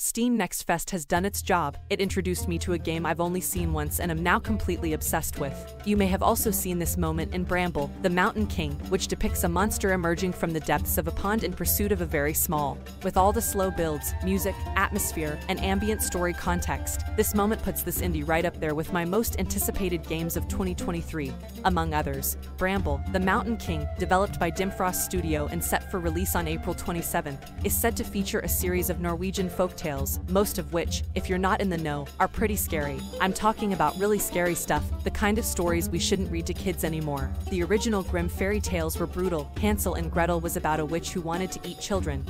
Steam Next Fest has done its job. It introduced me to a game I've only seen once and am now completely obsessed with. You may have also seen this moment in Bramble, the Mountain King, which depicts a monster emerging from the depths of a pond in pursuit of a very small. With all the slow builds, music, atmosphere, and ambient story context, this moment puts this indie right up there with my most anticipated games of 2023, among others. Bramble, the Mountain King, developed by Dimfrost Studio and set for release on April 27th, is said to feature a series of Norwegian folktales, most of which, if you're not in the know, are pretty scary. I'm talking about really scary stuff, the kind of stories we shouldn't read to kids anymore. The original Grimm fairy tales were brutal. Hansel and Gretel was about a witch who wanted to eat children,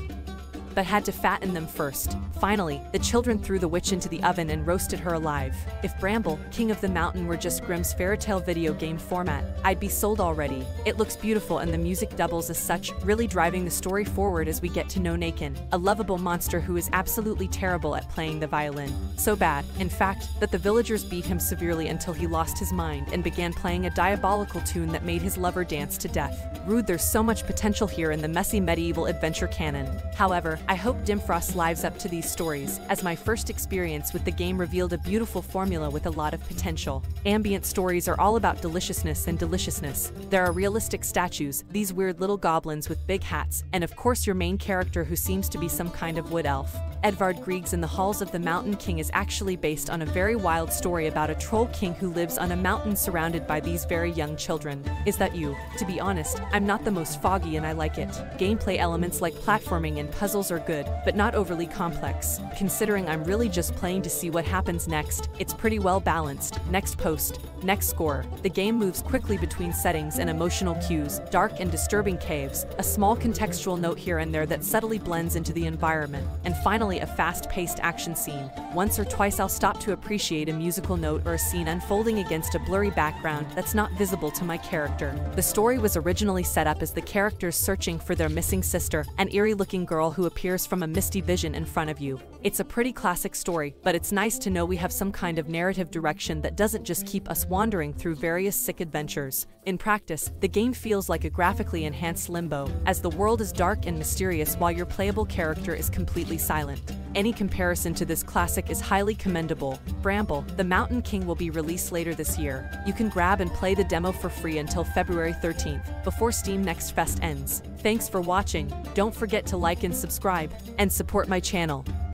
but had to fatten them first. Finally, the children threw the witch into the oven and roasted her alive. If Bramble, King of the Mountain were just Grimm's fairytale video game format, I'd be sold already. It looks beautiful and the music doubles as such, really driving the story forward as we get to know Nakin, a lovable monster who is absolutely terrible at playing the violin. So bad, in fact, that the villagers beat him severely until he lost his mind and began playing a diabolical tune that made his lover dance to death. Rude, there's so much potential here in the messy medieval adventure canon. However, I hope Dimfrost lives up to these stories, as my first experience with the game revealed a beautiful formula with a lot of potential. Ambient stories are all about deliciousness and deliciousness. There are realistic statues, these weird little goblins with big hats, and of course your main character who seems to be some kind of wood elf. Edvard Grieg's In the Halls of the Mountain King is actually based on a very wild story about a troll king who lives on a mountain surrounded by these very young children. Is that you? To be honest, I'm not the most foggy and I like it. Gameplay elements like platforming and puzzles are good, but not overly complex. Considering I'm really just playing to see what happens next, it's pretty well balanced. Next post. Next score. The game moves quickly between settings and emotional cues, dark and disturbing caves, a small contextual note here and there that subtly blends into the environment, and finally a fast-paced action scene. Once or twice I'll stop to appreciate a musical note or a scene unfolding against a blurry background that's not visible to my character. The story was originally set up as the characters searching for their missing sister, an eerie-looking girl who appears from a misty vision in front of you. It's a pretty classic story, but it's nice to know we have some kind of narrative direction that doesn't just keep us wandering through various sick adventures. In practice, the game feels like a graphically enhanced Limbo, as the world is dark and mysterious while your playable character is completely silent. Any comparison to this classic is highly commendable. Bramble, the Mountain King will be released later this year. You can grab and play the demo for free until February 13th, before Steam Next Fest ends. Thanks for watching. Don't forget to like and subscribe, and support my channel.